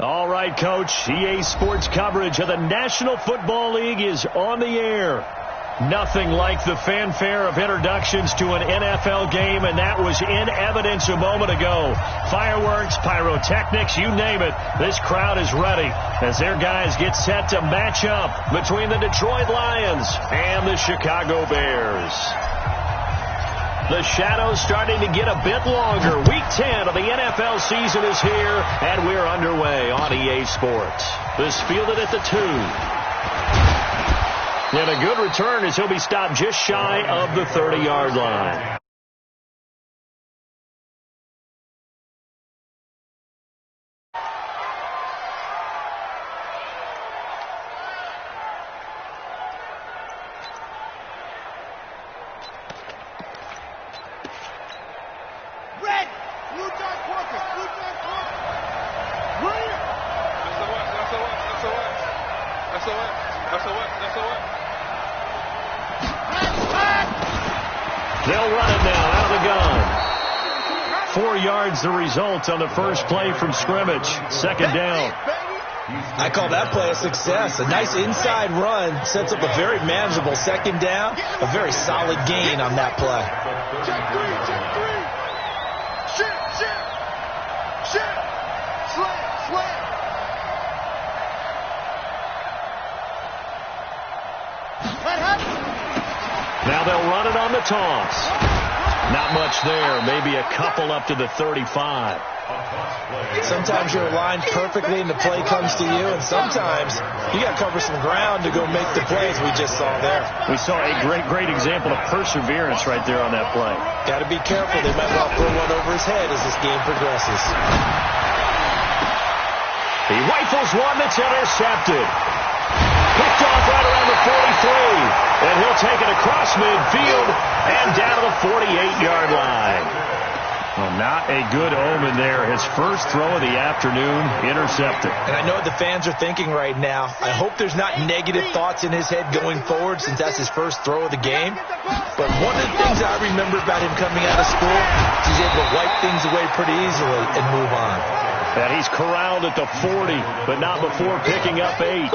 All right, Coach. EA Sports coverage of the National Football League is on the air. Nothing like the fanfare of introductions to an NFL game, and that was in evidence a moment ago. Fireworks, pyrotechnics, you name it. This crowd is ready as their guys get set to match up between the Detroit Lions and the Chicago Bears. The shadows starting to get a bit longer. Week 10 of the NFL season is here, and we're underway on EA Sports. This fielded at the 2. And a good return as he'll be stopped just shy of the 30-yard line. They'll run it now out of the gun. 4 yards the result on the first play from scrimmage. Second down. I call that play a success. A nice inside run sets up a very manageable second down. A very solid gain on that play. Check three. Shit. Slam. Now they'll run it on the toss. Not much there. Maybe a couple up to the 35. Sometimes you're aligned perfectly and the play comes to you, and sometimes you got to cover some ground to go make the plays we just saw there. We saw a great example of perseverance right there on that play. Got to be careful. They might well throw one over his head as this game progresses. He rifles one that's intercepted. Picked off right around the 43. And he'll take it across midfield and down to the 48-yard line. Well, not a good omen there. His first throw of the afternoon intercepted. And I know what the fans are thinking right now. I hope there's not negative thoughts in his head going forward since that's his first throw of the game. But one of the things I remember about him coming out of school is he's able to wipe things away pretty easily and move on. And he's corralled at the 40, but not before picking up 8.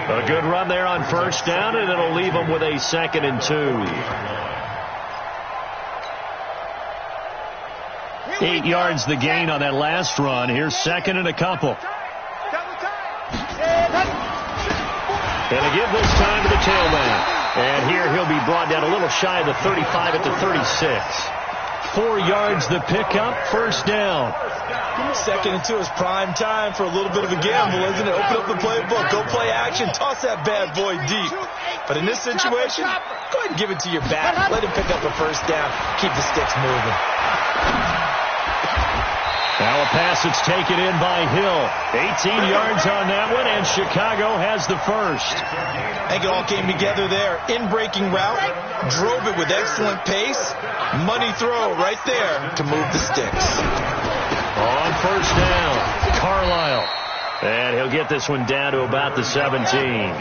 A good run there on first down, and it'll leave him with a 2nd and 2. 8 yards the gain on that last run. Here's 2nd and a couple. And a give this time to the tailback. And here he'll be brought down a little shy of the 35 at the 36. 4 yards the pickup, first down. 2nd and 2 is prime time for a little bit of a gamble, isn't it? Open up the playbook, go play action, toss that bad boy deep. But in this situation, go ahead and give it to your back. Let him pick up a first down. Keep the sticks moving. Now a pass that's taken in by Hill. 18 yards on that one, and Chicago has the first. I think it all came together there. In-breaking route, drove it with excellent pace. Money throw right there to move the sticks. On first down, Carlisle. And he'll get this one down to about the 17.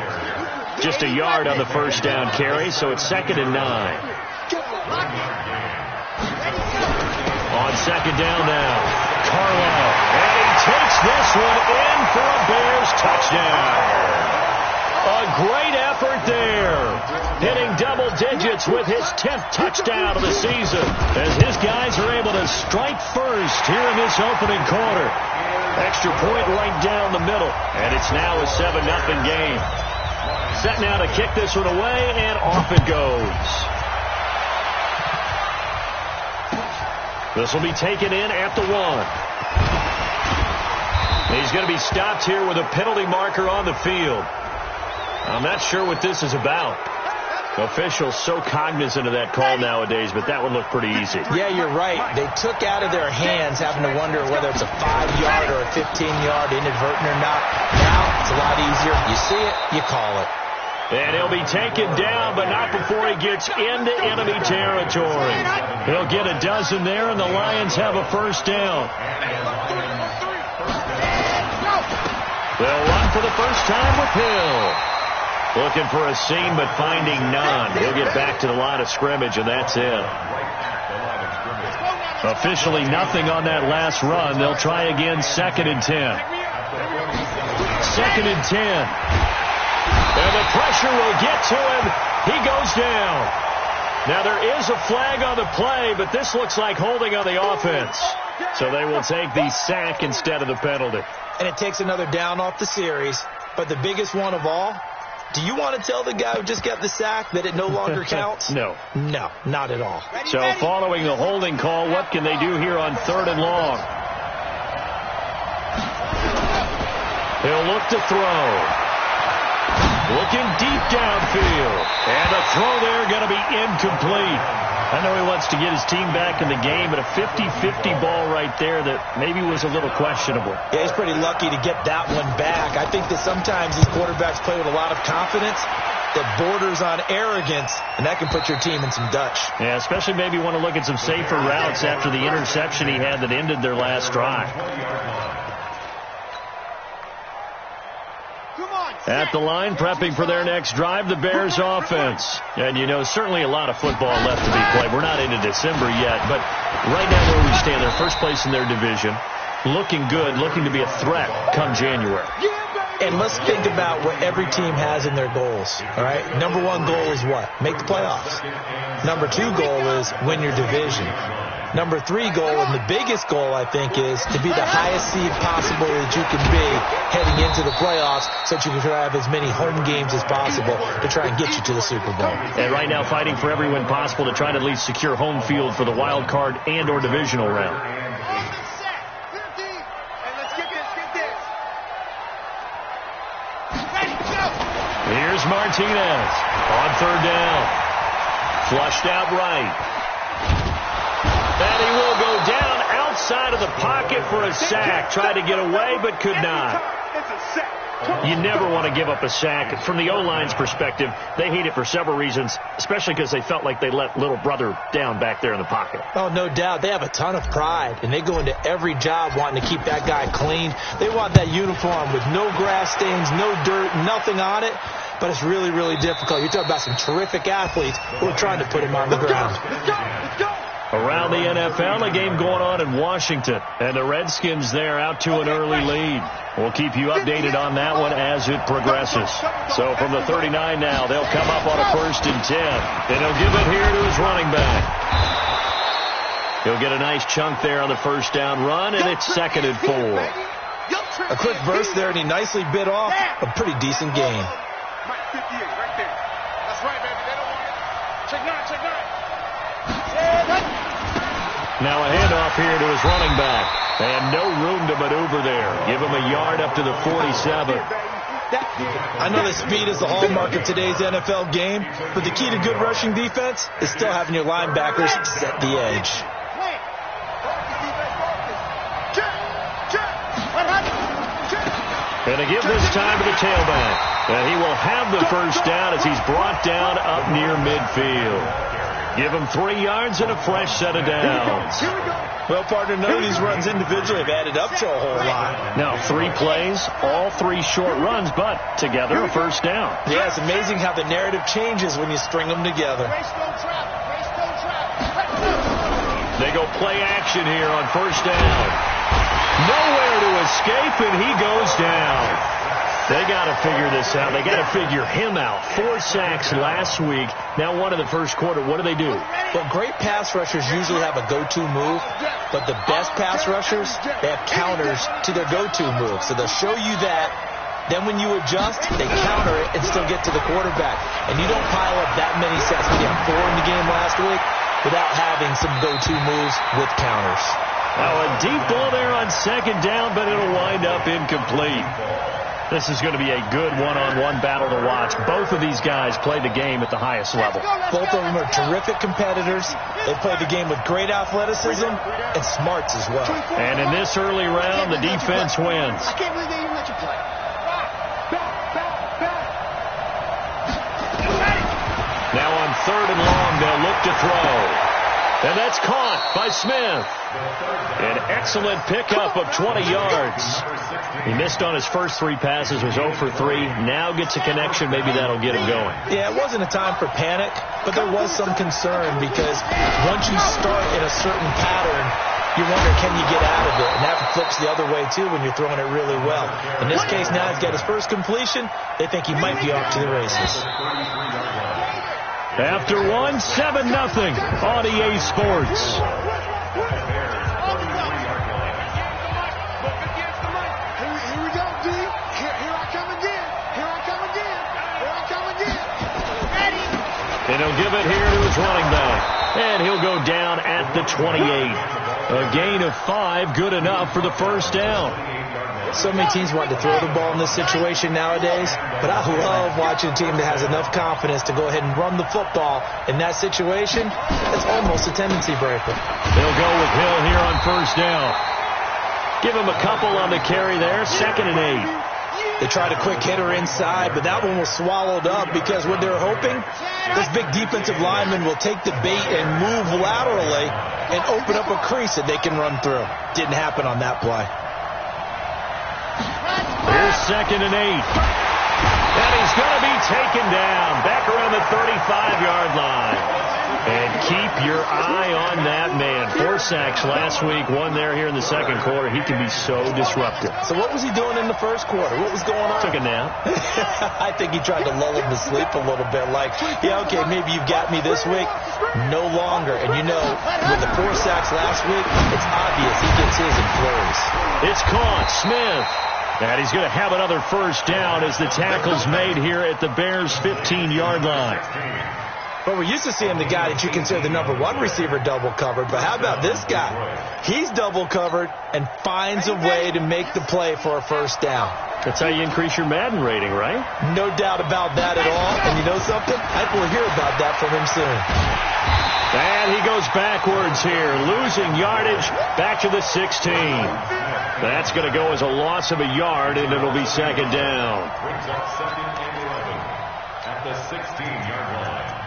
Just a yard on the first down carry, so it's 2nd and 9. On second down now, Carlisle. And he takes this one in for a Bears touchdown. A great effort there. Hitting double digits with his 10th touchdown of the season as his guys are able to strike first here in this opening quarter. Extra point right down the middle, and it's now a 7-0 game. Set now to kick this one away, and off it goes. This will be taken in at the 1. He's going to be stopped here with a penalty marker on the field. I'm not sure what this is about. Officials so cognizant of that call nowadays, but that would look pretty easy. Yeah, you're right. They took out of their hands having to wonder whether it's a 5-yard or a 15-yard inadvertent or not. Now it's a lot easier. You see it, you call it. And he'll be taken down, but not before he gets into enemy territory. He'll get a dozen there, and the Lions have a first down. They'll run for the first time with Hill. Looking for a seam, but finding none. He'll get back to the line of scrimmage, and that's it. Officially nothing on that last run. They'll try again, 2nd and 10. 2nd and 10. And the pressure will get to him. He goes down. Now, there is a flag on the play, but this looks like holding on the offense. So they will take the sack instead of the penalty. And it takes another down off the series. But the biggest one of all, do you want to tell the guy who just got the sack that it no longer counts? No. No, not at all. So following the holding call, what can they do here on 3rd and long? He'll look to throw. Looking deep downfield. And the throw there going to be incomplete. I know he wants to get his team back in the game, but a 50-50 ball right there that maybe was a little questionable. Yeah, he's pretty lucky to get that one back. I think that sometimes these quarterbacks play with a lot of confidence that borders on arrogance, and that can put your team in some Dutch. Yeah, especially maybe want to look at some safer routes after the interception he had that ended their last drive. At the line, prepping for their next drive, the Bears offense. And, you know, certainly a lot of football left to be played. We're not into December yet, but right now where we stand, they're first place in their division. Looking good, looking to be a threat come January. And let's think about what every team has in their goals, all right? Number 1 goal is what? Make the playoffs. Number 2 goal is win your division. Number 3 goal, and the biggest goal, I think, is to be the highest seed possible that you can be heading into the playoffs so that you can have as many home games as possible to try and get you to the Super Bowl. And right now fighting for every win possible to try to at least secure home field for the wild card and or divisional round. Here's Martinez on 3rd down. Flushed out right. And he will go down outside of the pocket for a sack. Tried to get away, but could not. You never want to give up a sack. From the O-line's perspective, they hate it for several reasons, especially because they felt like they let little brother down back there in the pocket. Oh, no doubt. They have a ton of pride, and they go into every job wanting to keep that guy clean. They want that uniform with no grass stains, no dirt, nothing on it. But it's really, really difficult. You're talking about some terrific athletes who are trying to put him on the ground. Around the NFL, a game going on in Washington. And the Redskins there out to an early lead. We'll keep you updated on that one as it progresses. So from the 39 now, they'll come up on a 1st and 10. And he'll give it here to his running back. He'll get a nice chunk there on the 1st down run, and it's 2nd and 4. A quick burst there, and he nicely bit off a pretty decent gain. Now a handoff here to his running back. And no room to maneuver there. Give him a yard up to the 47. I know that speed is the hallmark of today's NFL game, but the key to good rushing defense is still having your linebackers set the edge. And to give this time to the tailback. And he will have the 1st down as he's brought down up near midfield. Give him 3 yards and a fresh set of downs. Well, partner, none of these runs individually have added up to a whole lot. Now, 3 plays, all 3 short runs, but together a 1st down. Yeah, it's amazing how the narrative changes when you string them together. They go play action here on 1st down. Nowhere to escape, and he goes down. They got to figure this out. They got to figure him out. 4 sacks last week. Now 1 in the 1st quarter. What do? Well, great pass rushers usually have a go-to move, but the best pass rushers, they have counters to their go-to move. So they'll show you that. Then when you adjust, they counter it and still get to the quarterback. And you don't pile up that many sacks. We got 4 in the game last week without having some go-to moves with counters. Now a deep ball there on 2nd down, but it'll wind up incomplete. This is going to be a good one-on-one battle to watch. Both of these guys play the game at the highest level. Both of them are terrific competitors. They play the game with great athleticism and smarts as well. And in this early round, the defense wins. I can't believe they even let you play. Now on 3rd and long, they'll look to throw. And that's caught by Smith. An excellent pickup of 20 yards. He missed on his first 3 passes, was 0 for 3. Now gets a connection. Maybe that'll get him going. Yeah, it wasn't a time for panic, but there was some concern because once you start in a certain pattern, you wonder, can you get out of it? And that flip works the other way, too, when you're throwing it really well. In this case, now he's got his first completion. They think he might be off to the races. After one, 7-0 on EA Sports. Here we go, D. Here I come again. Here I come again. Here I come again. Ready. And he'll give it here to his running back. And he'll go down at the 28. A gain of 5, good enough for the first down. So many teams want to throw the ball in this situation nowadays, but I love watching a team that has enough confidence to go ahead and run the football. In that situation, it's almost a tendency breaker. They'll go with Hill here on first down. Give him a couple on the carry there, 2nd and 8. They tried a quick hitter inside, but that one was swallowed up because what they're hoping, this big defensive lineman will take the bait and move laterally and open up a crease that they can run through. Didn't happen on that play. Here's 2nd and 8. And he's going to be taken down back around the 35-yard line. And keep your eye on that man. 4 sacks last week, 1 there here in the second quarter. He can be so disruptive. So what was he doing in the first quarter? What was going on? Took a nap. I think he tried to lull him to sleep a little bit. Like, yeah, okay, maybe you've got me this week. No longer. And you know, with the 4 sacks last week, it's obvious he gets his in flurries. It's caught. Smith. And he's going to have another first down as the tackle's made here at the Bears' 15-yard line. Well, we're used to seeing the guy that you consider the number 1 receiver double covered, but how about this guy? He's double covered and finds a way to make the play for a first down. That's how you increase your Madden rating, right? No doubt about that at all. And you know something? I will hear about that from him soon. And he goes backwards here, losing yardage back to the 16. That's going to go as a loss of a yard, and it'll be 2nd down. Brings up 2nd and 11 at the 16-yard line.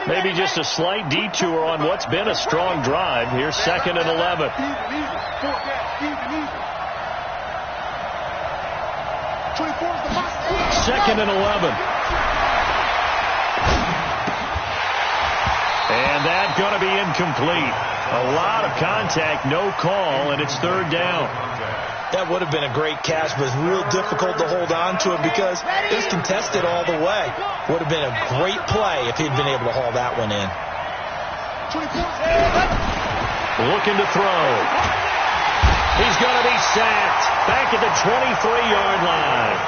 Maybe just a slight detour on what's been a strong drive. Here's 2nd and 11. 2nd and 11. And that's going to be incomplete. A lot of contact, no call, and it's 3rd down. That would have been a great catch, but it's real difficult to hold on to it because it was contested all the way. Would have been a great play if he'd been able to haul that one in. Looking to throw. He's going to be sacked back at the 23-yard line.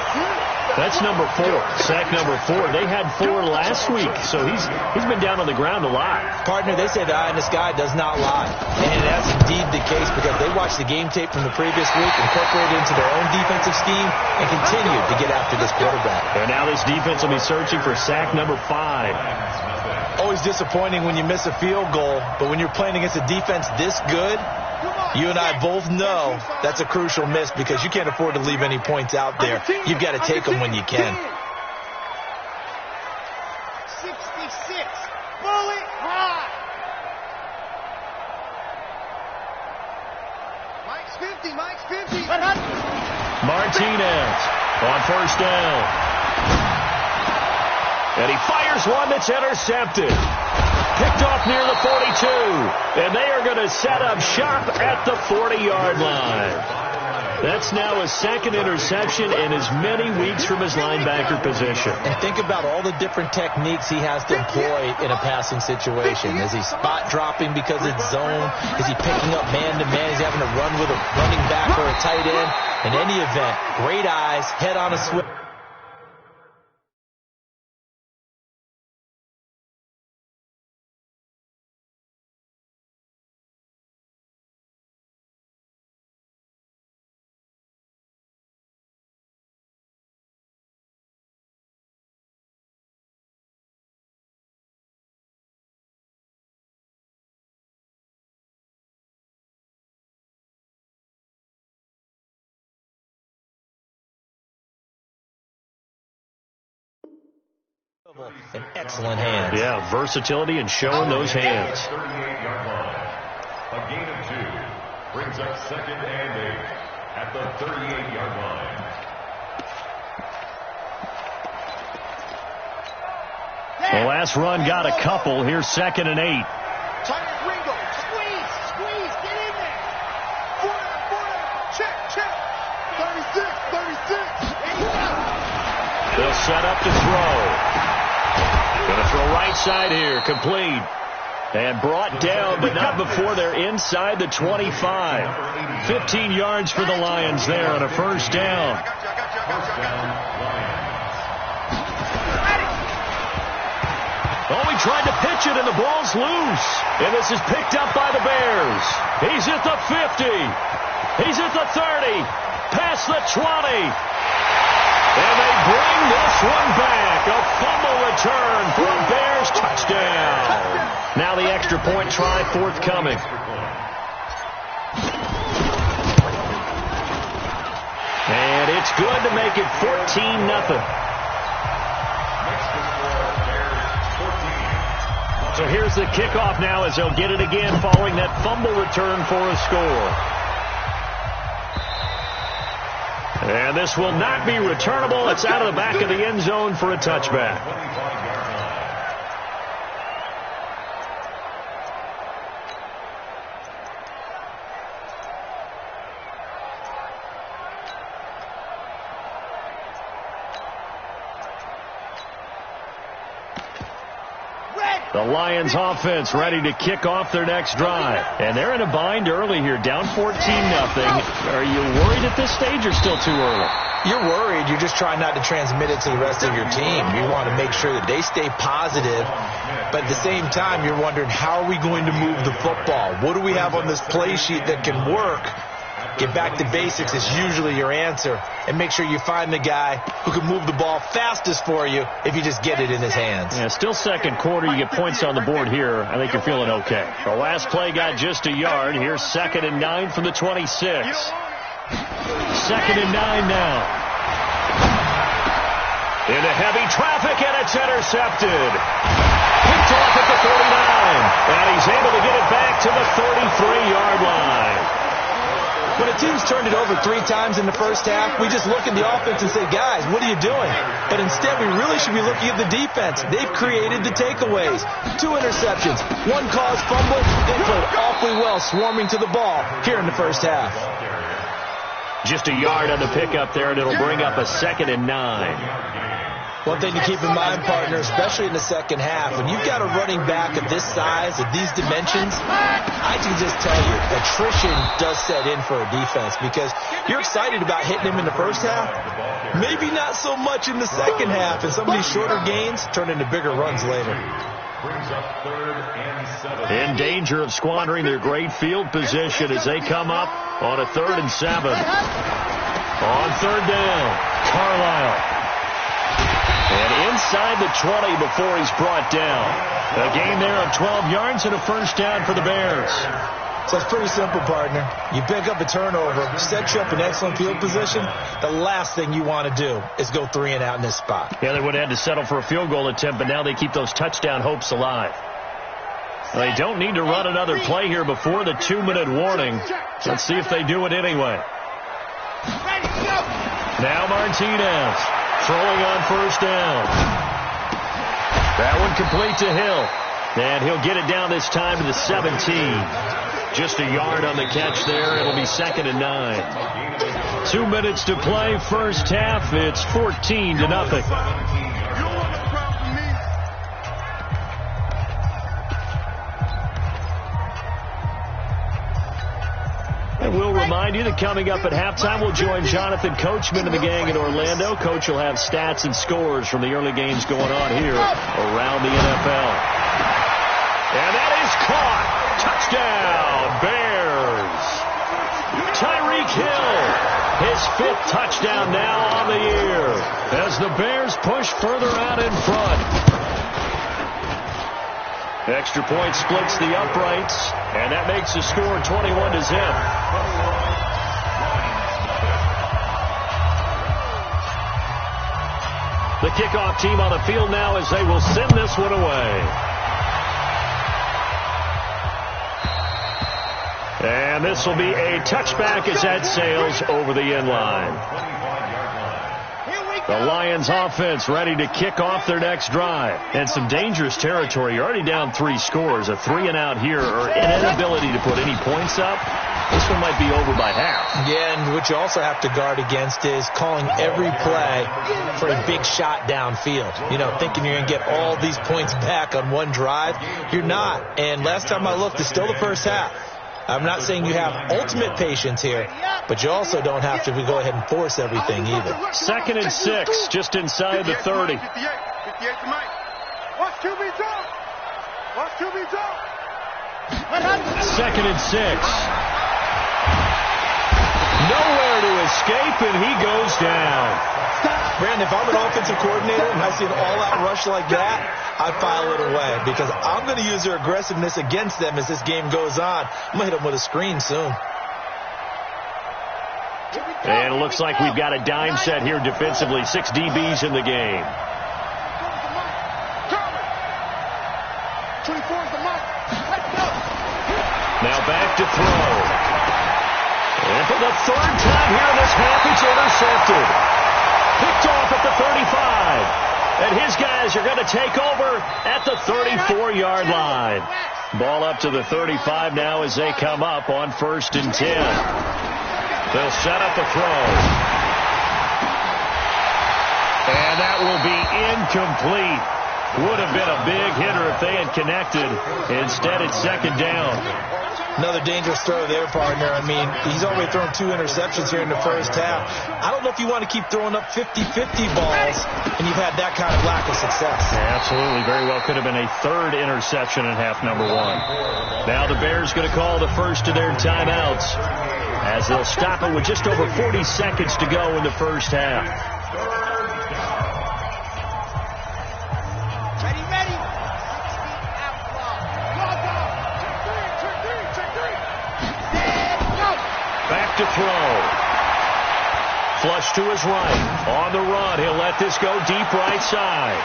That's number 4. Sack number 4. They had 4 last week, so he's been down on the ground a lot. Partner, they say the eye in the sky does not lie. And that's indeed the case because they watched the game tape from the previous week, incorporated it into their own defensive scheme, and continued to get after this quarterback. And now this defense will be searching for sack number 5. Always disappointing when you miss a field goal, but when you're playing against a defense this good, you and I both know that's a crucial miss because you can't afford to leave any points out there. You've got to take them when you can. 66. Bullet high. Mike's 50. Mike's 50. Martinez on first down. And he fires one that's intercepted. Picked off near the 42. And they are going to set up shop at the 40-yard line. That's now his 2nd interception in as many weeks from his linebacker position. And think about all the different techniques he has to employ in a passing situation. Is he spot dropping because it's zone? Is he picking up man-to-man? Is he having to run with a running back or a tight end? In any event, great eyes, head on a switch. In excellent hands. Yeah, versatility and showing those hands. 38-yard line. A gain of 2 brings up 2nd and 8 at the 38-yard line. The last run got a couple. Here's 2nd and 8. Ringo, squeeze, get in there. 4 check. 36. They'll set up to throw. Going to throw right side here. Complete. And brought down, but not before they're inside the 25. 15 yards for the Lions there on a first down. Oh, he tried to pitch it, and the ball's loose. And this is picked up by the Bears. He's at the 50. He's at the 30. Past the 20. And they bring this one back. A fumble return for a Bears touchdown. Now the extra point try forthcoming. And it's good to make it 14-0. So here's the kickoff now as they'll get it again following that fumble return for a score. And this will not be returnable. It's out of the back of the end zone for a touchback. The Lions offense ready to kick off their next drive. And they're in a bind early here, down 14-0. Are you worried at this stage or still too early? You're worried. You're just trying not to transmit it to the rest of your team. You want to make sure that they stay positive. But at the same time, you're wondering, how are we going to move the football? What do we have on this play sheet that can work? Get back to basics is usually your answer. And make sure you find the guy who can move the ball fastest for you if you just get it in his hands. Yeah, still second quarter. You get points on the board here. I think you're feeling okay. The last play got just a yard. Here's 2nd and 9 from the 26. 2nd and 9 now. Into heavy traffic, and it's intercepted. Picked off at the 49. And he's able to get it back to the 33-yard line. When a team's turned it over 3 times in the first half, we just look at the offense and say, guys, what are you doing? But instead, we really should be looking at the defense. They've created the takeaways. 2 interceptions, 1 caused fumble. They played awfully well swarming to the ball here in the first half. Just a yard on the pickup there, and it'll bring up a 2nd and 9. One thing to keep in mind, partner, especially in the second half, when you've got a running back of this size, of these dimensions, I can just tell you, attrition does set in for a defense because you're excited about hitting him in the first half. Maybe not so much in the second half, and some of these shorter gains turn into bigger runs later. In danger of squandering their great field position as they come up on a 3rd and 7. On 3rd down, Carlisle. And inside the 20 before he's brought down. A gain there of 12 yards and a first down for the Bears. So it's pretty simple, partner. You pick up a turnover, set you up in excellent field position. The last thing you want to do is go 3 and out in this spot. Yeah, they would have had to settle for a field goal attempt, but now they keep those touchdown hopes alive. They don't need to run another play here before the 2-minute warning. Let's see if they do it anyway. Now Martinez. Throwing on first down. That one complete to Hill. And he'll get it down this time to the 17. Just a yard on the catch there. It'll be 2nd and 9. 2 minutes to play first half. It's 14-0. And we'll remind you that coming up at halftime, we'll join Jonathan Coachman and the gang in Orlando. Coach will have stats and scores from the early games going on here around the NFL. And that is caught. Touchdown, Bears. Tyreek Hill, his 5th touchdown now on the year as the Bears push further out in front. Extra point splits the uprights, and that makes the score 21-0. The kickoff team on the field now as they will send this one away. And this will be a touchback as that sails over the end line. The Lions offense ready to kick off their next drive. And some dangerous territory. You're already down 3 scores. A 3-and-out here or an inability to put any points up. This one might be over by half. Yeah, and what you also have to guard against is calling every play for a big shot downfield. You know, thinking you're going to get all these points back on one drive. You're not. And last time I looked, it's still the first half. I'm not saying you have ultimate patience here, but you also don't have to go ahead and force everything either. 2nd and 6, just inside the 30. 58 to Mike. Watch QB drop. Watch QB drop. 2nd and 6. Nowhere to escape, and he goes down. Brandon, if I'm an offensive coordinator and I see an all-out rush like that, I file it away because I'm going to use their aggressiveness against them as this game goes on. I'm going to hit them with a screen soon. And it looks like we've got a dime set here defensively. 6 DBs in the game. 24 is the mark. Let's go. Now back to throw. And for the 3rd time here in this half, it's intercepted. Picked off at the 35. And his guys are going to take over at the 34-yard line. Ball up to the 35 now as they come up on 1st and 10. They'll set up a throw. And that will be incomplete. Would have been a big hitter if they had connected. Instead, it's 2nd down. Another dangerous throw there, partner. I mean, he's already thrown 2 interceptions here in the first half. I don't know if you want to keep throwing up 50-50 balls, and you've had that kind of lack of success. Yeah, absolutely. Very well could have been a 3rd interception in half number 1. Now the Bears going to call the first of their timeouts as they'll stop it with just over 40 seconds to go in the first half. Back to throw. Flush to his right. On the run. He'll let this go deep right side.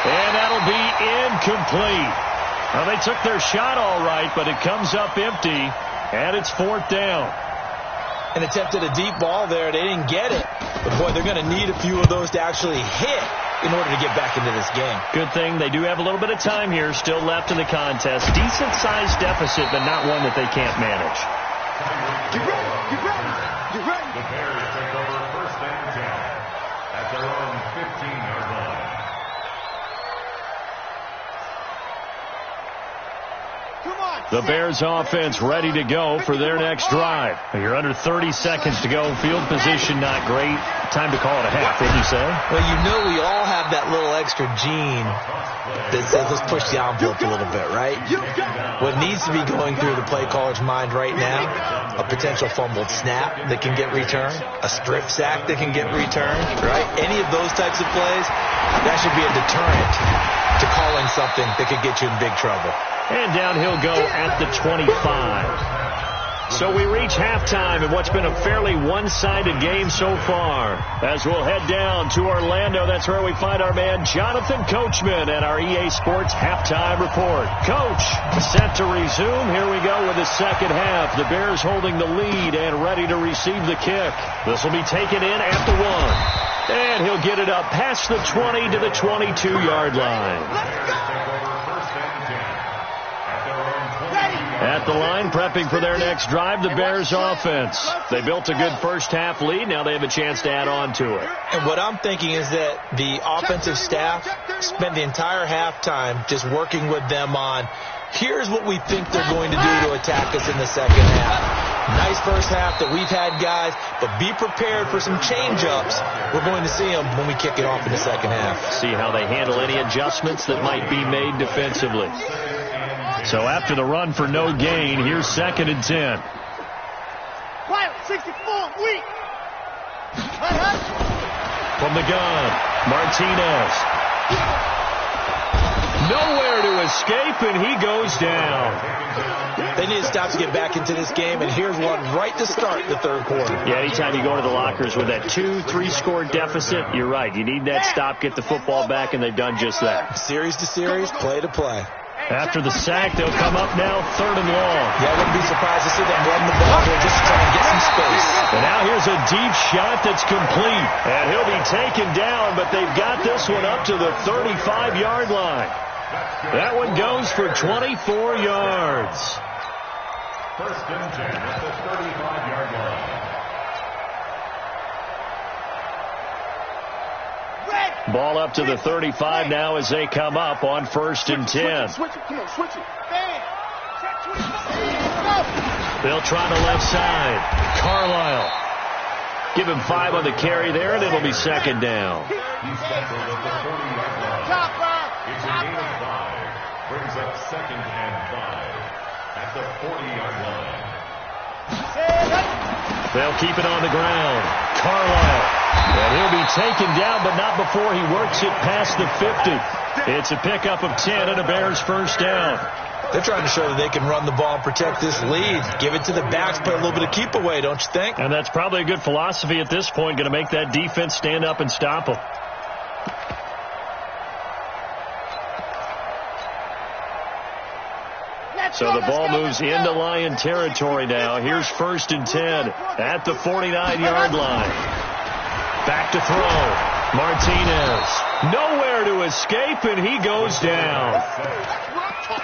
And that'll be incomplete. Well, they took their shot all right, but it comes up empty. And it's 4th down. And attempted a deep ball there. They didn't get it. But, boy, they're going to need a few of those to actually hit in order to get back into this game. Good thing they do have a little bit of time here still left in the contest. Decent-sized deficit, but not one that they can't manage. Get ready. Get ready. Get ready. The Bears take over 1st and 10 at their own 15-yard line. Come on. The Bears offense ready to go for their next drive. You're under 30 seconds to go. Field position not great. Time to call it a half, wouldn't you say? Well, you know we all have that little extra gene that says let's push the envelope a little bit, right? What needs to be going through the play caller's mind right now, a potential fumbled snap that can get returned, a strip sack that can get returned, right? Any of those types of plays, that should be a deterrent to calling something that could get you in big trouble. And down he'll go at the 25. So we reach halftime in what's been a fairly one-sided game so far. As we'll head down to Orlando, that's where we find our man Jonathan Coachman at our EA Sports Halftime Report. Coach, set to resume. Here we go with the second half. The Bears holding the lead and ready to receive the kick. This will be taken in at the 1. And he'll get it up past the 20 to the 22-yard line. At the line, prepping for their next drive, the Bears offense. They built a good first half lead. Now they have a chance to add on to it. And what I'm thinking is that the offensive staff spent the entire halftime just working with them on, here's what we think they're going to do to attack us in the second half. Nice first half that we've had, guys, but be prepared for some change-ups. We're going to see them when we kick it off in the second half. See how they handle any adjustments that might be made defensively. So after the run for no gain, here's 2nd and 10. Quiet, 64, weak. From the gun, Martinez. Nowhere to escape, and he goes down. They need to stop to get back into this game, and here's one right to start the third quarter. Yeah, anytime you go to the lockers with that 2-3 score deficit, you're right. You need that stop, get the football back, and they've done just that. Series to series, play to play. After the sack, they'll come up now 3rd and long. Yeah, I wouldn't be surprised to see them run the ball here just to try and get some space. And now here's a deep shot that's complete. And he'll be taken down, but they've got this one up to the 35-yard line. That one goes for 24 yards. 1st and 10 at the 35-yard line. Ball up to the 35 now as they come up on 1st and 10. Switch it. Come on, switch it. They'll try the left side. Carlisle. Give him 5 on the carry there, and it'll be 2nd down. He's tackled at the 30-yard line. It's a gain of 5. Brings up 2nd and 5 at the 40-yard line. They'll keep it on the ground. Carlisle. And he'll be taken down, but not before he works it past the 50. It's a pickup of 10 and a Bears 1st down. They're trying to show that they can run the ball and protect this lead. Give it to the backs, play a little bit of keep away, don't you think? And that's probably a good philosophy at this point, going to make that defense stand up and stop them. So the ball moves into Lion territory now. Here's 1st and 10 at the 49-yard line. Back to throw. Martinez. Nowhere to escape, and he goes down.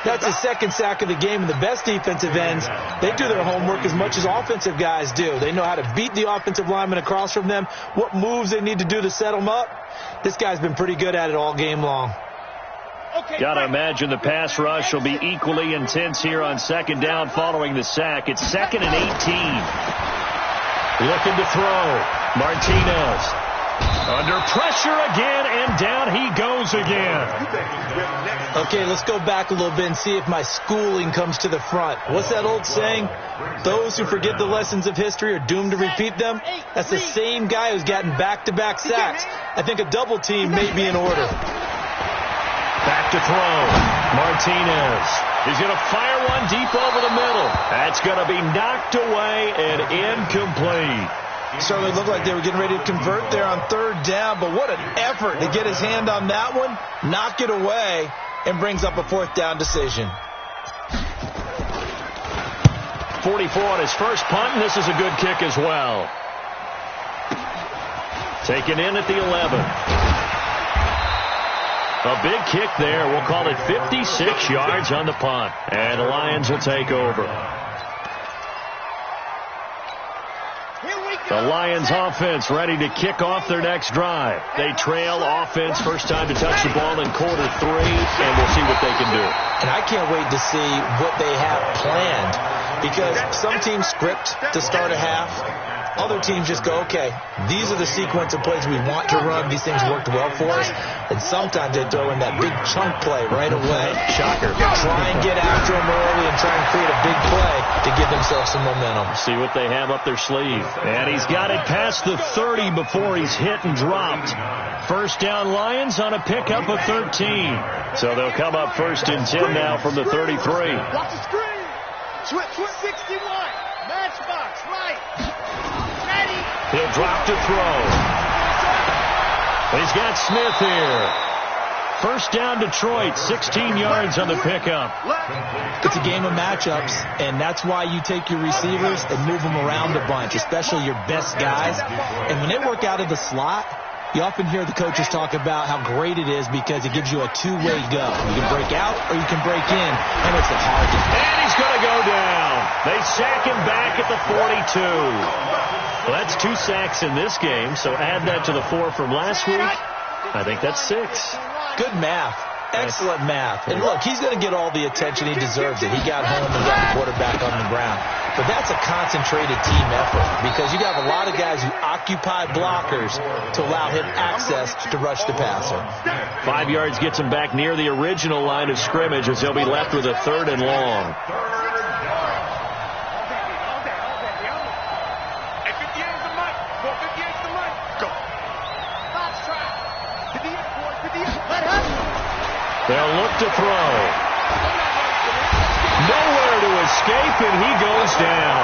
That's his 2nd sack of the game, and the best defensive ends, they do their homework as much as offensive guys do. They know how to beat the offensive lineman across from them, what moves they need to do to set them up. This guy's been pretty good at it all game long. Gotta imagine the pass rush will be equally intense here on 2nd down following the sack. It's 2nd and 18. Looking to throw. Martinez. Under pressure again, and down he goes again. Okay, let's go back a little bit and see if my schooling comes to the front. What's that old saying? Those who forget the lessons of history are doomed to repeat them. That's the same guy who's gotten back-to-back sacks. I think a double team may be in order. Back to throw. Martinez. He's going to fire one deep over the middle. That's going to be knocked away and incomplete. Certainly looked like they were getting ready to convert there on 3rd down, but what an effort to get his hand on that one, knock it away, and brings up a 4th down decision. 44 on his first punt, and this is a good kick as well. Taken in at the 11. A big kick there. We'll call it 56 yards on the punt. And the Lions will take over. The Lions offense ready to kick off their next drive. They trail offense, first time to touch the ball in quarter 3, and we'll see what they can do. And I can't wait to see what they have planned, because some teams script to start a half. Other teams just go, okay, these are the sequence of plays we want to run. These things worked well for us. And sometimes they throw in that big chunk play right away. Shocker. Try and get after them early and try and create a big play to give themselves some momentum. See what they have up their sleeve. And he's got it past the 30 before he's hit and dropped. 1st down Lions on a pickup of 13. So they'll come up 1st and 10 now from the 33. Watch the screen. Switch 61. Matchbox right. He'll drop to throw. He's got Smith here. 1st down Detroit, 16 yards on the pickup. It's a game of matchups, and that's why you take your receivers and move them around a bunch, especially your best guys. And when they work out of the slot, you often hear the coaches talk about how great it is because it gives you a two-way go. You can break out or you can break in, and it's a hard game. And he's going to go down. They sack him back at the 42. Well, that's 2 sacks in this game, so add that to the 4 from last week. I think that's 6. Good math. Excellent math. And look, he's going to get all the attention. He deserves it. He got home and got the quarterback on the ground. But that's a concentrated team effort because you got a lot of guys who occupy blockers to allow him access to rush the passer. 5 yards gets him back near the original line of scrimmage as he'll be left with a 3rd and long. They'll look to throw. Nowhere to escape, and he goes down.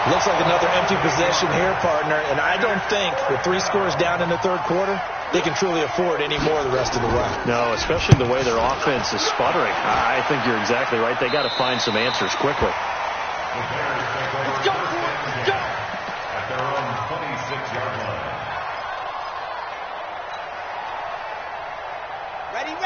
Looks like another empty possession here, partner, and I don't think with 3 scores down in the third quarter, they can truly afford any more the rest of the way. No, especially the way their offense is sputtering. I think you're exactly right. They got to find some answers quickly. Let's go. At their own 26-yard line.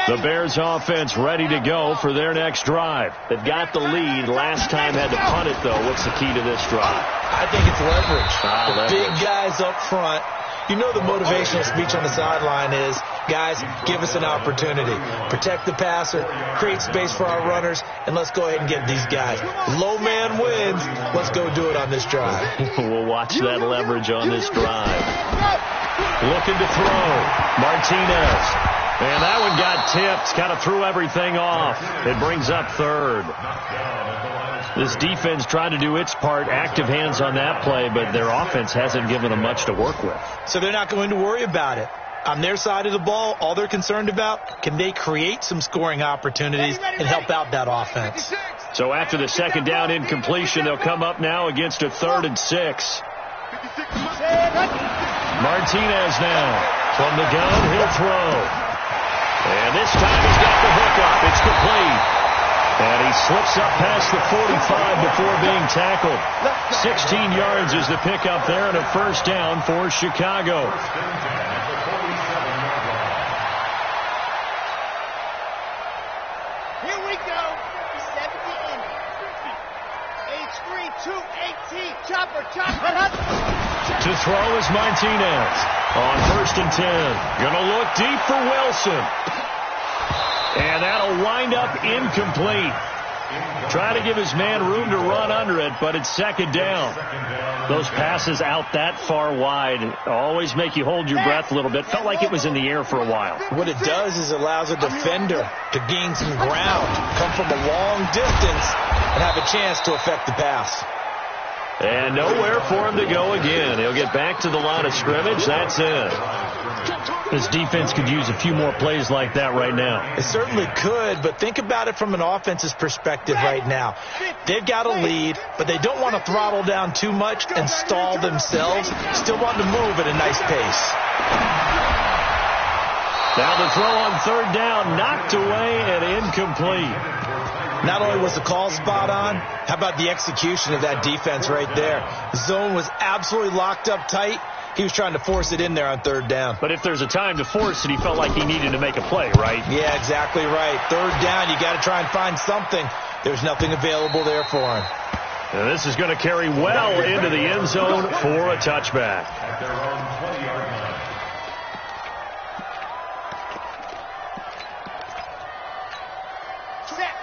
The Bears offense ready to go for their next drive. They've got the lead. Last time had to punt it, though. What's the key to this drive? I think it's leverage. The big guys up front. You know the motivational speech on the sideline is, guys, give us an opportunity. Protect the passer, create space for our runners, and let's go ahead and get these guys. Low man wins. Let's go do it on this drive. We'll watch that leverage on this drive. Looking to throw. Martinez. And that one got tipped. Kind of threw everything off. It brings up third. This defense tried to do its part. Active hands on that play, but their offense hasn't given them much to work with. So they're not going to worry about it. On their side of the ball, all they're concerned about, can they create some scoring opportunities and help out that offense? So after the second down incompletion, they'll come up now against a 3rd and 6. Martinez now. From the gun, he'll throw. And this time he's got the hook up. It's complete. And he slips up past the 45 before being tackled. 16 yards is the pickup there and a first down for Chicago. Here we go. 70 in. H3, 218. Chopper. To throw is Martinez. On 1st and 10. Gonna look deep for Wilson. And that'll wind up incomplete. Try to give his man room to run under it, but it's 2nd down. Those passes out that far wide always make you hold your breath a little bit. Felt like it was in the air for a while. What it does is it allows a defender to gain some ground, come from a long distance, and have a chance to affect the pass. And nowhere for him to go again. He'll get back to the line of scrimmage. That's it. This defense could use a few more plays like that right now. It certainly could, but think about it from an offense's perspective right now. They've got a lead, but they don't want to throttle down too much and stall themselves. Still want to move at a nice pace. Now the throw on 3rd down, knocked away and incomplete. Not only was the call spot on, how about the execution of that defense right there? The zone was absolutely locked up tight. He was trying to force it in there on 3rd down. But if there's a time to force it, he felt like he needed to make a play, right? Yeah, exactly right. 3rd down, you got to try and find something. There's nothing available there for him. And this is going to carry well into the end zone for a touchback. At their own 20-yard line.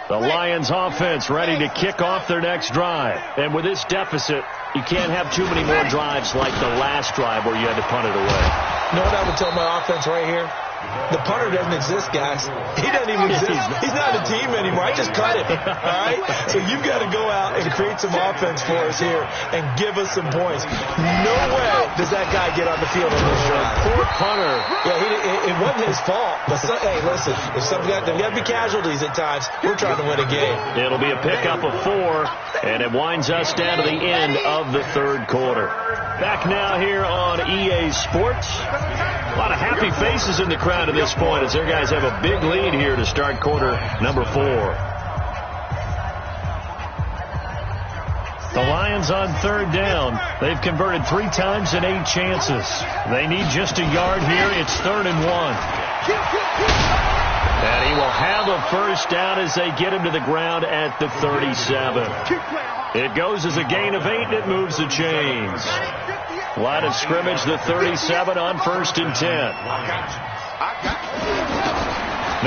The Lions offense ready to kick off their next drive. And with this deficit, you can't have too many more drives like the last drive where you had to punt it away. You know what I would tell my offense right here? The punter doesn't exist, guys. He doesn't even exist. He's not a team anymore. I just cut him. All right? So you've got to go out and create some offense for us here and give us some points. No way does that guy get on the field on this drive. Poor punter. Yeah, it wasn't his fault. But hey, listen, if there's got to be casualties at times. We're trying to win a game. It'll be a pickup of 4, and it winds us down to the end of the 3rd quarter. Back now here on EA Sports. A lot of happy faces in the crowd at this point as their guys have a big lead here to start quarter number 4. The Lions on 3rd down. They've converted 3 times in 8 chances. They need just a yard here. It's 3rd and 1. And he will have a first down as they get him to the ground at the 37. It goes as a gain of 8, and it moves the chains. Line of scrimmage, the 37 on 1st and 10.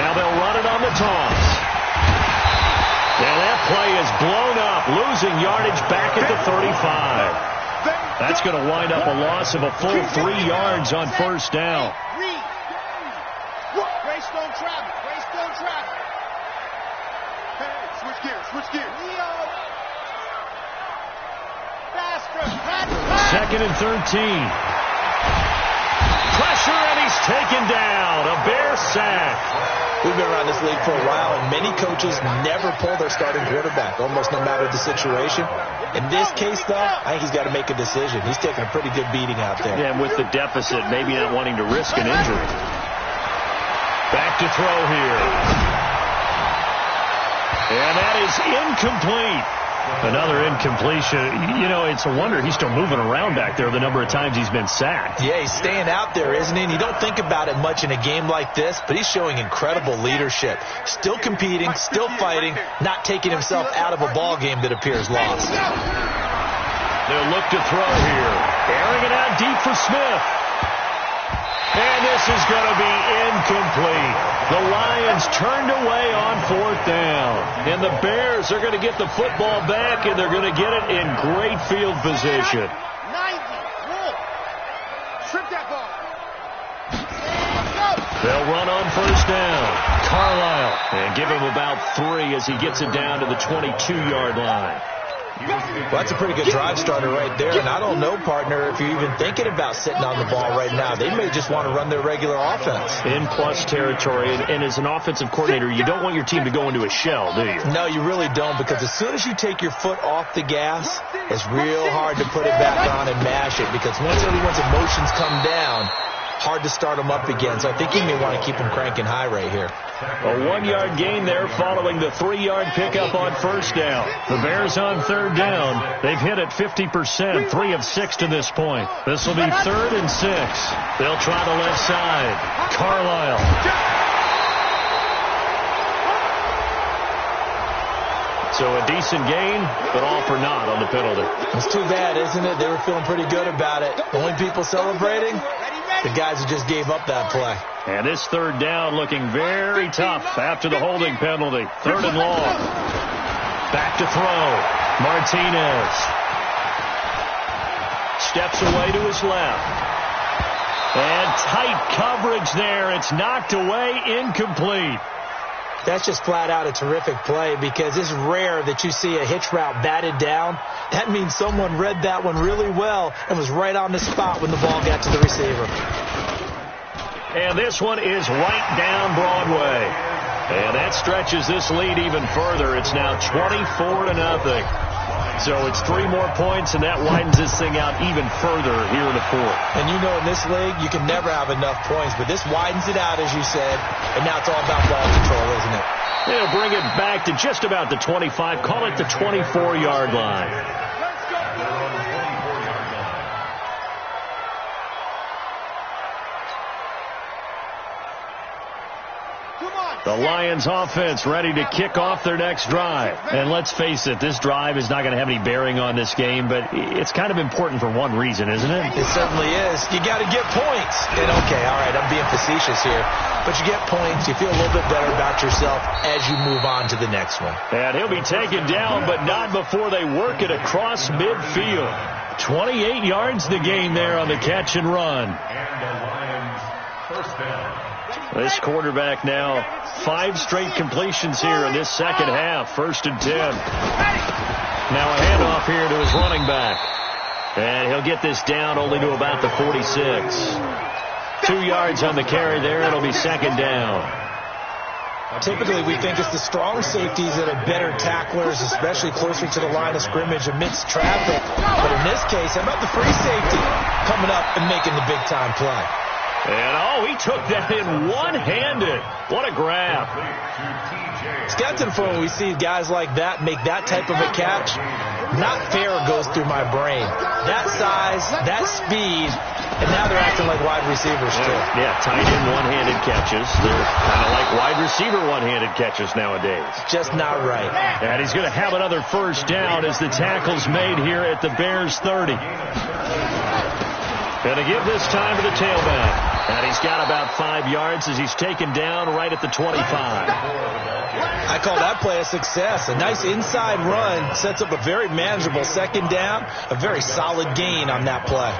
Now they'll run it on the toss. And that play is blown up, losing yardage back at the 35. That's going to wind up a loss of a full 3 yards on 1st down. Greystone travel. Switch gears. Faster. 2nd and 13. Pressure, and he he's taken down. A Bear sack. We've been around this league for a while, and many coaches never pull their starting quarterback, almost no matter the situation. In this case, though, I think he's got to make a decision. He's taking a pretty good beating out there. Yeah, and with the deficit, maybe not wanting to risk an injury. Back to throw here. And that is incomplete. Another incompletion. You know, it's a wonder he's still moving around back there the number of times he's been sacked. Yeah, he's staying out there, isn't he? And you don't think about it much in a game like this, but he's showing incredible leadership. Still competing, still fighting, not taking himself out of a ball game that appears lost. They'll look to throw here. Airing it out deep for Smith. And this is going to be incomplete. The Lions turned away on 4th down. And the Bears are going to get the football back, and they're going to get it in great field position. 90. Roll. Trip that ball. They'll run on 1st down. Carlisle. And give him about 3 as he gets it down to the 22-yard line. Well, that's a pretty good drive starter right there. And I don't know, partner, if you're even thinking about sitting on the ball right now. They may just want to run their regular offense. In plus territory. And as an offensive coordinator, you don't want your team to go into a shell, do you? No, you really don't, because as soon as you take your foot off the gas, it's real hard to put it back on and mash it, because once everyone's emotions come down, hard to start them up again. So I think you may want to keep them cranking high right here. A 1-yard gain there following the 3-yard pickup on 1st down. The Bears on 3rd down. They've hit it 50%, 3 of 6 to this point. This will be 3rd and 6. They'll try the left side. Carlisle. So a decent gain, but all for naught on the penalty. It's too bad, isn't it? They were feeling pretty good about it. The only people celebrating, the guys who just gave up that play. And this 3rd down looking very tough after the holding penalty. 3rd and long. Back to throw. Martinez. Steps away to his left. And tight coverage there. It's knocked away, incomplete. That's just flat out a terrific play, because it's rare that you see a hitch route batted down. That means someone read that one really well and was right on the spot when the ball got to the receiver. And this one is right down Broadway. And that stretches this lead even further. It's now 24-0. So it's 3 more points, and that widens this thing out even further here in the 4th. And you know, in this league, you can never have enough points, but this widens it out, as you said, and now it's all about ball control, isn't it? They'll bring it back to just about the 25. Call it the 24-yard line. The Lions offense ready to kick off their next drive. And let's face it, this drive is not going to have any bearing on this game, but it's kind of important for one reason, isn't it? It certainly is. You got to get points. And okay, all right, I'm being facetious here, but you get points, you feel a little bit better about yourself as you move on to the next one. And he'll be taken down, but not before they work it across midfield. 28 yards the gain there on the catch and run. And the Lions first down. This quarterback now 5 straight completions here in this second half. 1st and 10. Now a handoff here to his running back. And he'll get this down only to about the 46. 2 yards on the carry there. It'll be 2nd down. Typically, we think it's the strong safeties that are better tacklers, especially closer to the line of scrimmage amidst traffic. But in this case, how about the free safety coming up and making the big-time play? And, he took that in one-handed. What a grab. It's got to the point when we see guys like that make that type of a catch. Not fair goes through my brain. That size, that speed, and now they're acting like wide receivers, too. Yeah, tight end one-handed catches. They're kind of like wide receiver one-handed catches nowadays. Just not right. And he's going to have another 1st down as the tackle's made here at the Bears 30. Going to give this time to the tailback. And he's got about 5 yards as he's taken down right at the 25. I call that play a success. A nice inside run sets up a very manageable 2nd down. A very solid gain on that play.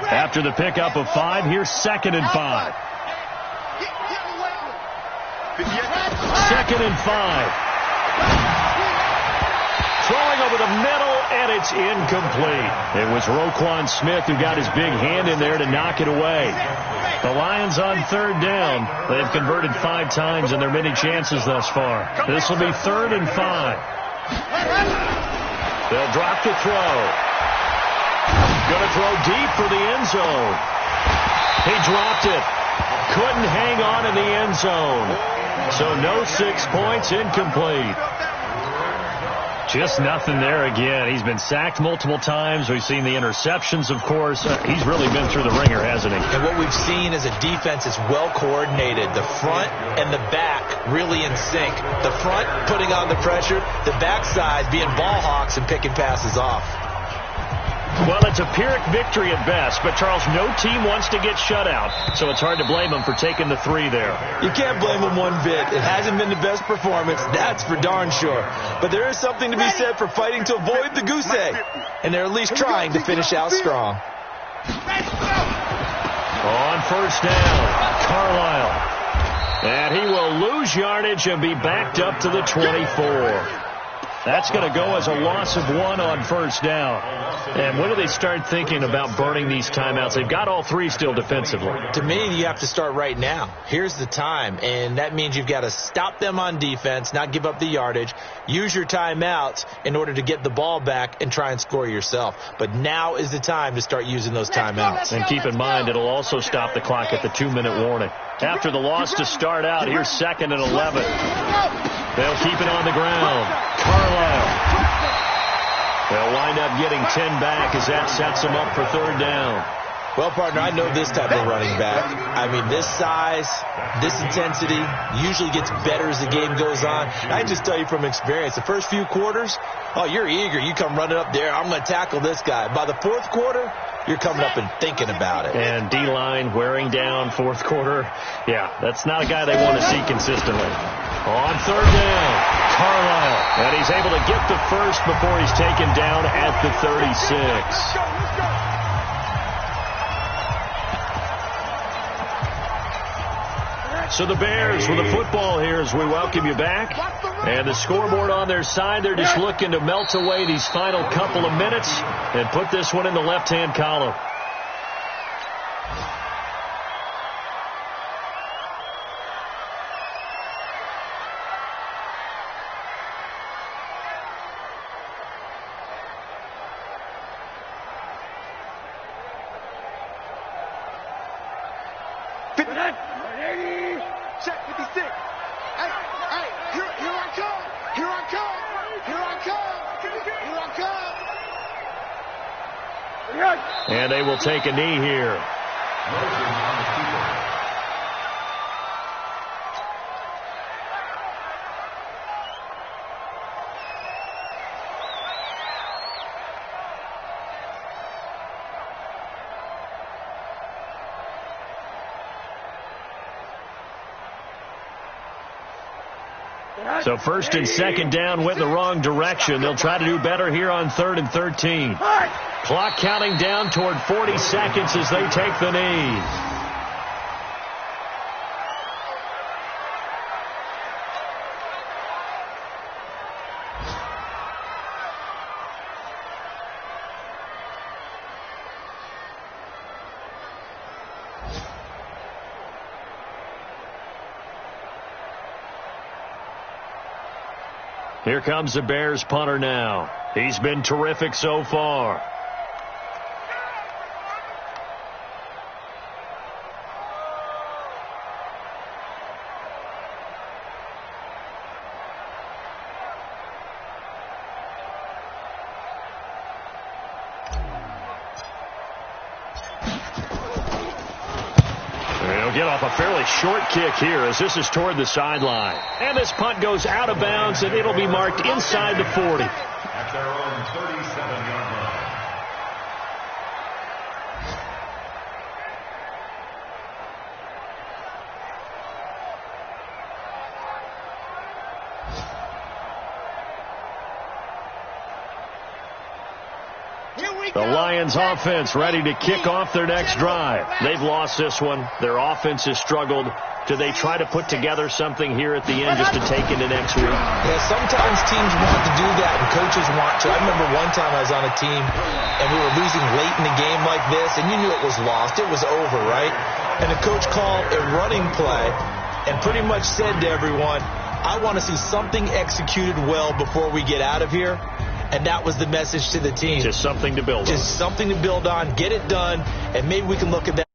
After the pickup of 5, here's 2nd and 5. 2nd and 5. Throwing over the middle, and it's incomplete. It was Roquan Smith who got his big hand in there to knock it away. The Lions on 3rd down. They've converted 5 times in their many chances thus far. This will be 3rd and 5. They'll drop the throw. Going to throw deep for the end zone. He dropped it. Couldn't hang on in the end zone. So no 6 points, incomplete. Just nothing there again. He's been sacked multiple times. We've seen the interceptions, of course. He's really been through the ringer, hasn't he? And what we've seen is a defense is well coordinated. The front and the back really in sync. The front putting on the pressure, the backside being ball hawks and picking passes off. Well, it's a Pyrrhic victory at best, but, Charles, no team wants to get shut out, so it's hard to blame them for taking the 3 there. You can't blame them one bit. It hasn't been the best performance, that's for darn sure. But there is something to be said for fighting to avoid the goose egg, and they're at least trying to finish out strong. On 1st down, Carlisle. And he will lose yardage and be backed up to the 24. That's going to go as a loss of 1 on 1st down. And when do they start thinking about burning these timeouts? They've got all 3 still defensively. To me, you have to start right now. Here's the time, and that means you've got to stop them on defense, not give up the yardage, use your timeouts in order to get the ball back and try and score yourself. But now is the time to start using those timeouts. And keep in mind, it'll also stop the clock at the 2-minute warning. After the loss to start out, here's 2nd and 11. They'll keep it on the ground. Carlisle. They'll wind up getting 10 back as that sets them up for 3rd down. Well, partner, I know this type of running back. I mean, this size, this intensity usually gets better as the game goes on. And I can just tell you from experience, the first few quarters, oh, you're eager. You come running up there, I'm going to tackle this guy. By the 4th quarter, you're coming up and thinking about it. And D-line wearing down 4th quarter. Yeah, that's not a guy they want to see consistently. On 3rd down, Carlisle. And he's able to get the first before he's taken down at the 36. So the Bears with the football here as we welcome you back. And the scoreboard on their side, they're just looking to melt away these final couple of minutes and put this one in the left-hand column. And they will take a knee here. So 1st and 2nd down went the wrong direction. They'll try to do better here on 3rd and 13. Clock counting down toward 40 seconds as they take the knee. Here comes the Bears punter now. He's been terrific so far. Get off a fairly short kick here as this is toward the sideline. And this punt goes out of bounds, and it'll be marked inside the 40. At their own 37-yard line. The Lions offense ready to kick off their next drive. They've lost this one. Their offense has struggled. do they try to put together something here at the end just to take into next week? Yeah, sometimes teams want to do that and coaches want to. I remember one time I was on a team and we were losing late in the game like this, and you knew it was lost. It was over, right? And the coach called a running play and pretty much said to everyone, I want to see something executed well before we get out of here. And that was the message to the team. Just something to build on. Just something to build on, get it done, and maybe we can look at that.